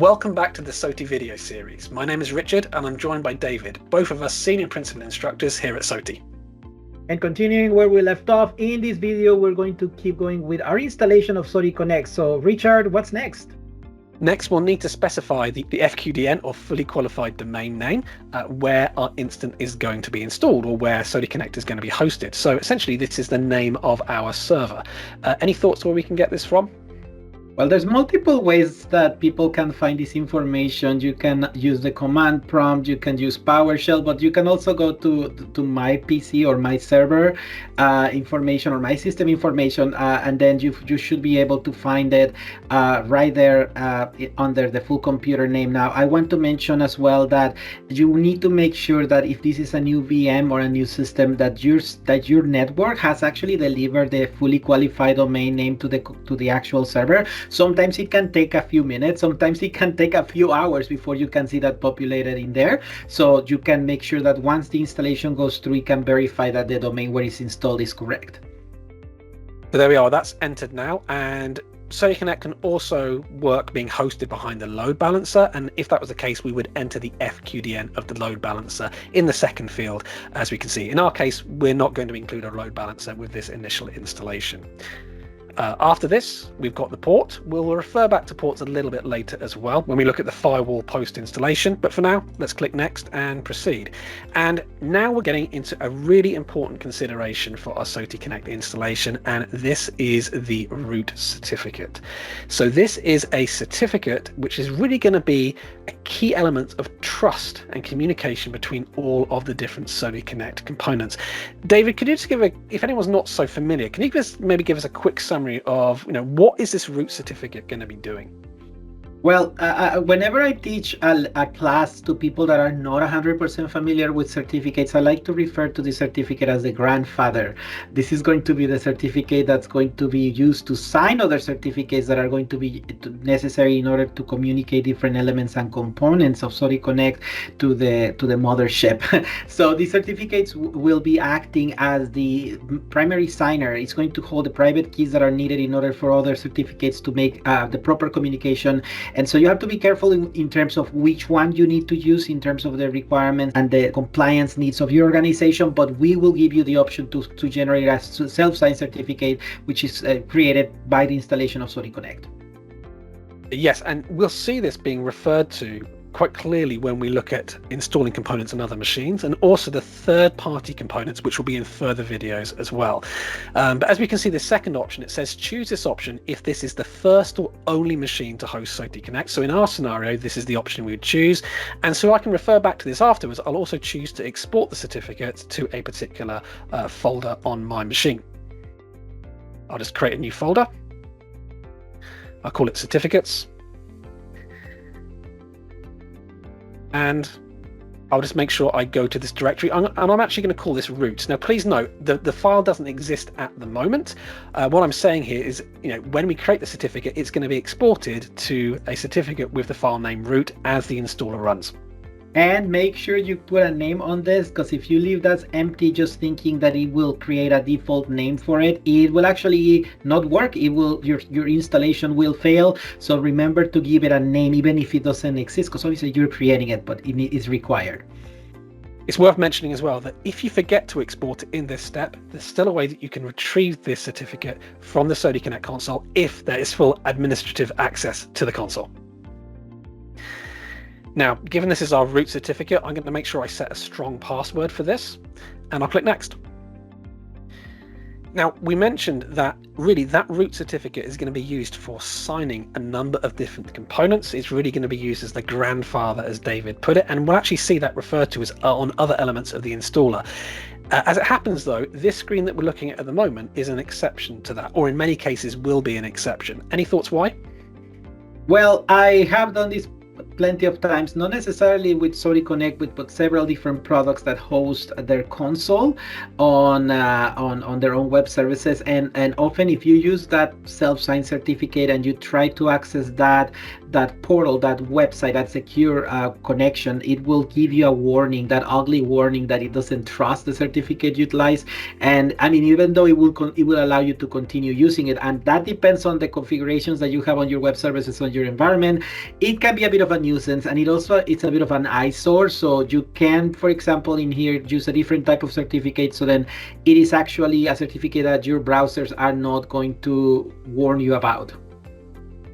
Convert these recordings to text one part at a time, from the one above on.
Welcome back to the SOTI video series. My name is Richard and I'm joined by David, both of us senior principal instructors here at SOTI. And continuing where we left off, in this video, we're going to keep going with our installation of SOTI Connect. So Richard, what's next? Next, we'll need to specify the FQDN, or fully qualified domain name, where our instance is going to be installed, or where SOTI Connect is going to be hosted. So essentially, this is the name of our server. Any thoughts where we can get this from? Well, there's multiple ways that people can find this information. You can use the command prompt, you can use PowerShell, but you can also go to my PC or my server information or my system information, and then you should be able to find it right there under the full computer name. Now, I want to mention as well that you need to make sure that if this is a new VM or a new system, that your network has actually delivered the fully qualified domain name to the actual server. Sometimes it can take a few minutes, sometimes it can take a few hours before you can see that populated in there. So you can make sure that once the installation goes through, you can verify that the domain where it's installed is correct. So there we are, that's entered now, and SOTI Connect can also work being hosted behind the load balancer, and if that was the case, we would enter the FQDN of the load balancer in the second field. As we can see, in our case, we're not going to include a load balancer with this initial installation. After this, we've got the port. We'll refer back to ports a little bit later as well when we look at the firewall post installation, but for now, let's click next and proceed. And now we're getting into a really important consideration for our SOTI Connect installation, and this is the root certificate. So this is a certificate which is really going to be a key element of trust and communication between all of the different SOTI Connect components. David, could you just give if anyone's not so familiar, can you just maybe give us a quick summary of what is this root certificate going to be doing? Well, whenever I teach a class to people that are not 100% familiar with certificates, I like to refer to the certificate as the grandfather. This is going to be the certificate that's going to be used to sign other certificates that are going to be necessary in order to communicate different elements and components of SOTI Connect to the mothership. So these certificates will be acting as the primary signer. It's going to hold the private keys that are needed in order for other certificates to make the proper communication. And so you have to be careful in terms of which one you need to use in terms of the requirements and the compliance needs of your organization, but we will give you the option to generate a self-signed certificate, which is created by the installation of SOTI Connect. Yes, and we'll see this being referred to quite clearly when we look at installing components on other machines, and also the third-party components, which will be in further videos as well. But as we can see, the second option, it says choose this option if this is the first or only machine to host SOTI Connect. So in our scenario, this is the option we would choose, and so I can refer back to this afterwards. I'll also choose to export the certificate to a particular folder on my machine. I'll just create a new folder. I'll call it certificates. And I'll just make sure I go to this directory, and I'm actually going to call this root. Now, please note the file doesn't exist at the moment. What I'm saying here is, when we create the certificate, it's going to be exported to a certificate with the file name root as the installer runs. And make sure you put a name on this, because if you leave that empty just thinking that it will create a default name for it, it will actually not work. It will your installation will fail. So remember to give it a name even if it doesn't exist, because obviously you're creating it, but it is required. It's worth mentioning as well that if you forget to export it in this step, there's still a way that you can retrieve this certificate from the SOTI Connect console if there is full administrative access to the console. Now, given this is our root certificate, I'm going to make sure I set a strong password for this, and I'll click next. Now, we mentioned that really that root certificate is going to be used for signing a number of different components. It's really going to be used as the grandfather, as David put it, and we'll actually see that referred to as on other elements of the installer. As it happens though, this screen that we're looking at the moment is an exception to that, or in many cases will be an exception. Any thoughts why? Well, I have done this plenty of times, not necessarily with SOTI Connect, but several different products that host their console on their own web services, and often if you use that self-signed certificate and you try to access that, that portal, that website, that secure connection, it will give you a warning, that ugly warning that it doesn't trust the certificate utilized. And I mean, even though it will allow you to continue using it, and that depends on the configurations that you have on your web services on your environment, it can be a bit of a nuisance, and it's a bit of an eyesore. So you can, for example, in here use a different type of certificate, so then it is actually a certificate that your browsers are not going to warn you about.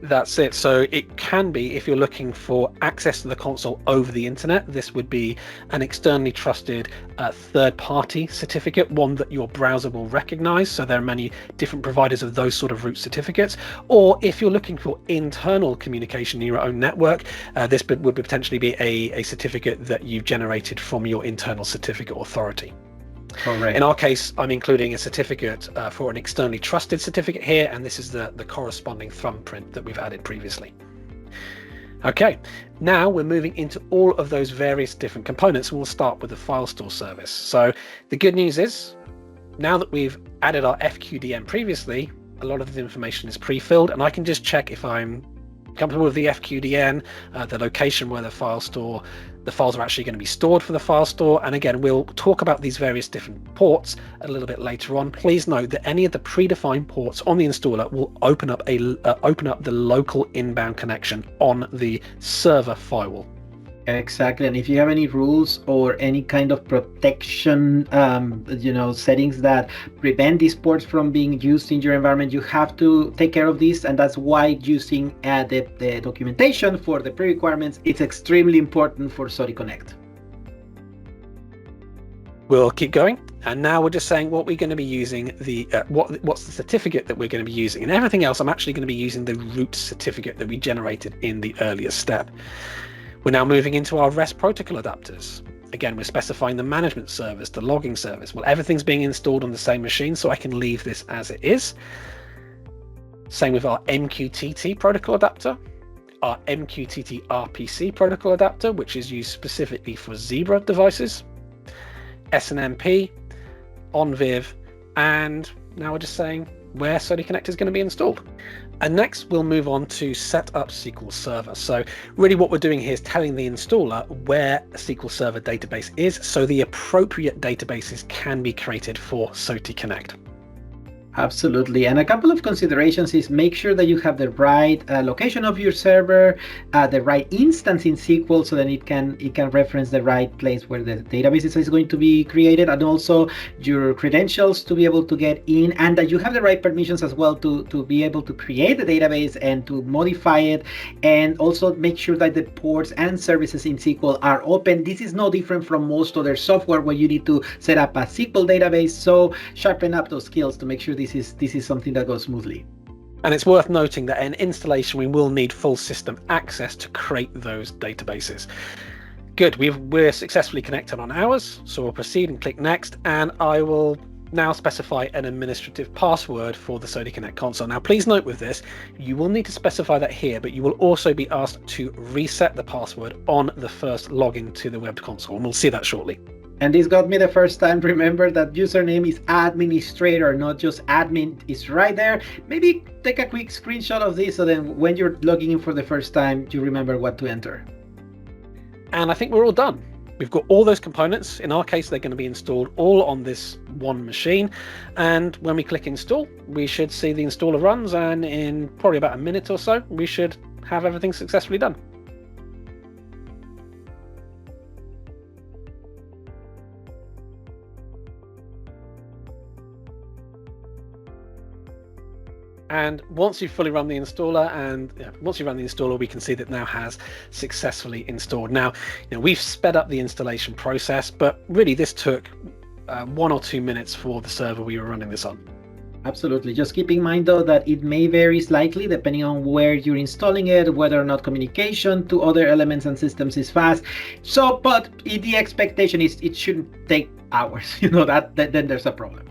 That's it. So it can be, if you're looking for access to the console over the internet, this would be an externally trusted third-party certificate, one that your browser will recognize. So there are many different providers of those sort of root certificates. Or if you're looking for internal communication in your own network, this would potentially be a certificate that you've generated from your internal certificate authority. Correct. In our case, I'm including a certificate for an externally trusted certificate here, and this is the corresponding thumbprint that we've added previously. Okay, now we're moving into all of those various different components, and we'll start with the file store service. So the good news is, now that we've added our FQDN previously, a lot of the information is pre-filled, and I can just check if I'm comfortable with the FQDN, the location where the files are actually going to be stored for the file store. And again, we'll talk about these various different ports a little bit later on. Please note that any of the predefined ports on the installer will open up the local inbound connection on the server firewall. Exactly, and if you have any rules or any kind of protection, settings that prevent these ports from being used in your environment, you have to take care of this, and that's why using the documentation for the pre-requirements, it's extremely important for SOTI Connect. We'll keep going, and now we're just saying what we're going to be using, what's the certificate that we're going to be using, and everything else I'm actually going to be using the root certificate that we generated in the earlier step. We're now moving into our REST protocol adapters. Again, we're specifying the management service, the logging service. Well, everything's being installed on the same machine, so I can leave this as it is. Same with our MQTT protocol adapter, our MQTT RPC protocol adapter, which is used specifically for Zebra devices, SNMP, OnViv, and now we're just saying where SOTI Connect is going to be installed. And next we'll move on to set up SQL Server. So really what we're doing here is telling the installer where a SQL Server database is, so the appropriate databases can be created for SOTI Connect. Absolutely, and a couple of considerations is make sure that you have the right location of your server, the right instance in SQL, so then it can reference the right place where the database is going to be created, and also your credentials to be able to get in, and that you have the right permissions as well to be able to create the database and to modify it, and also make sure that the ports and services in SQL are open. This is no different from most other software where you need to set up a SQL database, so sharpen up those skills to make sure this is something that goes smoothly. And it's worth noting that in installation we will need full system access to create those databases. Good, we're successfully connected on ours, so we'll proceed and click next, and I will now specify an administrative password for the SOTI Connect console. Now please note with this, you will need to specify that here, but you will also be asked to reset the password on the first login to the web console, and we'll see that shortly. And this got me the first time. Remember that username is administrator, not just admin. It's right there. Maybe take a quick screenshot of this, so then when you're logging in for the first time, you remember what to enter. And I think we're all done. We've got all those components. In our case, they're going to be installed all on this one machine. And when we click install, we should see the installer runs, and in probably about a minute or so, we should have everything successfully done. And once you've fully run the installer, we can see that it now has successfully installed. Now, we've sped up the installation process, but really this took 1 or 2 minutes for the server we were running this on. Absolutely. Just keep in mind though that it may vary slightly depending on where you're installing it, whether or not communication to other elements and systems is fast. So, but the expectation is it shouldn't take hours. Then there's a problem.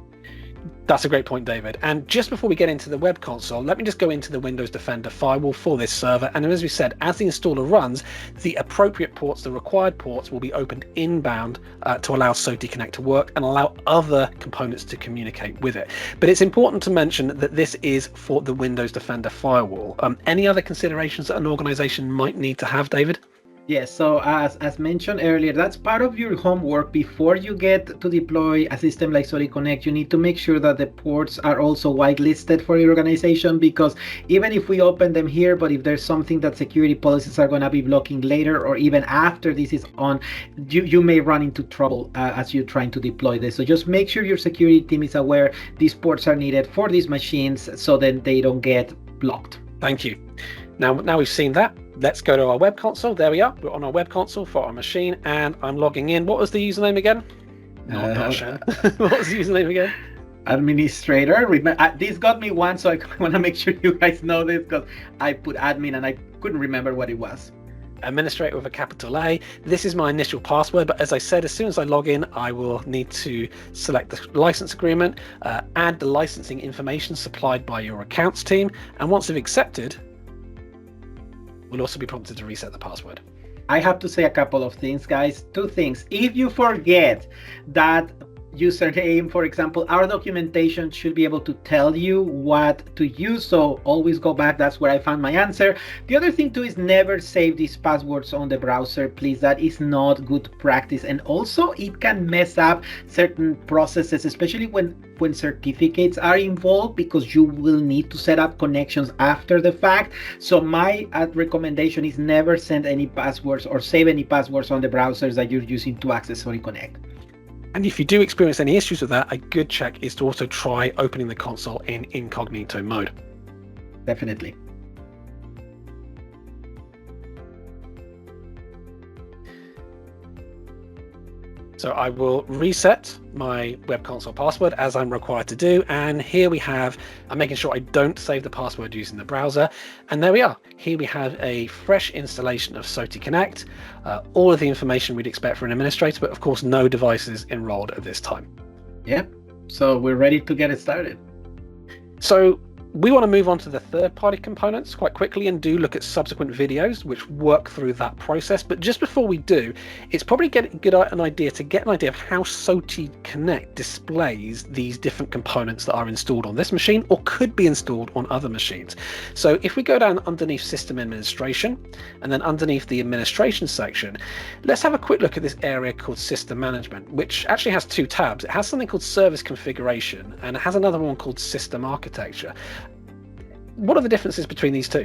That's a great point, David. And just before we get into the web console, let me just go into the Windows Defender firewall for this server. And as we said, as the installer runs, the appropriate ports, the required ports, will be opened inbound to allow SOTI Connect to work and allow other components to communicate with it. But it's important to mention that this is for the Windows Defender firewall. Any other considerations that an organization might need to have, David? Yes, so as mentioned earlier, that's part of your homework. Before you get to deploy a system like SOTI Connect, you need to make sure that the ports are also whitelisted for your organization, because even if we open them here, but if there's something that security policies are going to be blocking later, or even after this is on, you may run into trouble as you're trying to deploy this. So just make sure your security team is aware these ports are needed for these machines so that they don't get blocked. Thank you. Now we've seen that, let's go to our web console. There we are. We're on our web console for our machine, and I'm logging in. What was the username again? Not Shan. What was the username again? Administrator. This got me once, so I want to make sure you guys know this, because I put admin and I couldn't remember what it was. Administrator with a capital A. This is my initial password, but as I said, as soon as I log in, I will need to select the license agreement, add the licensing information supplied by your accounts team, and once I've accepted, we'll also be prompted to reset the password. I have to say a couple of things, guys. Two things. If you forget that username, for example, our documentation should be able to tell you what to use, so always go back. That's where I found my answer. The other thing too is never save these passwords on the browser, please. That is not good practice, and also it can mess up certain processes, especially when certificates are involved, because you will need to set up connections after the fact. So my recommendation is never send any passwords or save any passwords on the browsers that you're using to access SOTI Connect. And if you do experience any issues with that, a good check is to also try opening the console in incognito mode. Definitely. So I will reset my web console password as I'm required to do. And here we have, I'm making sure I don't save the password using the browser. And there we are. Here we have a fresh installation of SOTI Connect, all of the information we'd expect for an administrator, but of course no devices enrolled at this time. Yeah, so we're ready to get it started. So we want to move on to the third-party components quite quickly and do look at subsequent videos which work through that process. But just before we do, it's probably an idea of how SOTI Connect displays these different components that are installed on this machine or could be installed on other machines. So if we go down underneath System Administration and then underneath the Administration section, let's have a quick look at this area called System Management, which actually has two tabs. It has something called Service Configuration and it has another one called System Architecture. What are the differences between these two?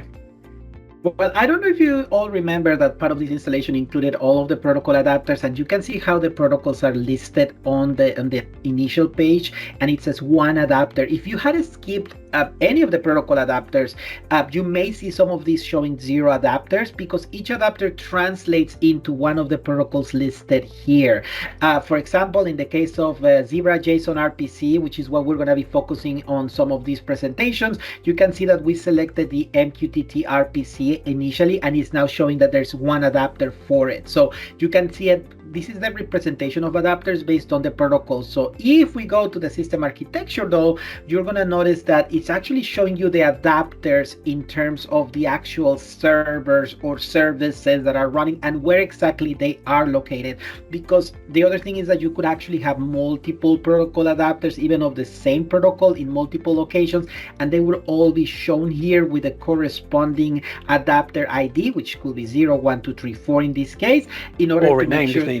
Well, I don't know if you all remember that part of this installation included all of the protocol adapters, and you can see how the protocols are listed on the initial page, and it says one adapter. If you had skipped any of the protocol adapters, you may see some of these showing 0 adapters because each adapter translates into one of the protocols listed here. For example, in the case of Zebra JSON RPC, which is what we're going to be focusing on some of these presentations, you can see that we selected the MQTT RPC initially, and it's now showing that there's one adapter for it. So you can see it. This is the representation of adapters based on the protocol. So if we go to the system architecture though, you're going to notice that it's actually showing you the adapters in terms of the actual servers or services that are running and where exactly they are located. Because the other thing is that you could actually have multiple protocol adapters, even of the same protocol, in multiple locations, and they will all be shown here with the corresponding adapter ID, which could be 0, 1, 2, 3, 4 in this case, in order to make sure needed.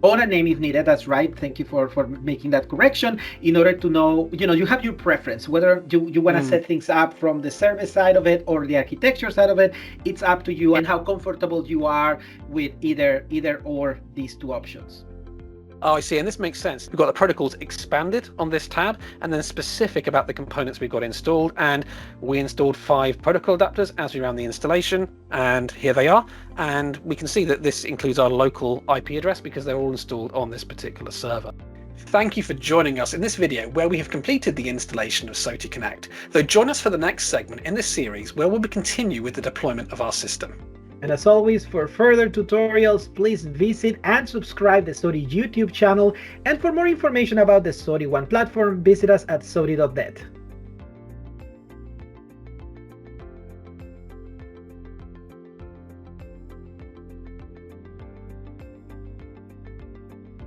Or a name if needed. That's right. Thank you for making that correction. In order to know, you have your preference, whether you want to set things up from the service side of it or the architecture side of it. It's up to you and how comfortable you are with either or these two options. Oh, I see, and this makes sense. We've got the protocols expanded on this tab and then specific about the components we've got installed, and we installed 5 protocol adapters as we ran the installation, and here they are. And we can see that this includes our local IP address because they're all installed on this particular server. Thank you for joining us in this video where we have completed the installation of SOTI Connect. Though join us for the next segment in this series where we'll continue with the deployment of our system. And as always, for further tutorials, please visit and subscribe the SOTI YouTube channel. And for more information about the SOTI One platform, visit us at SOTI.net.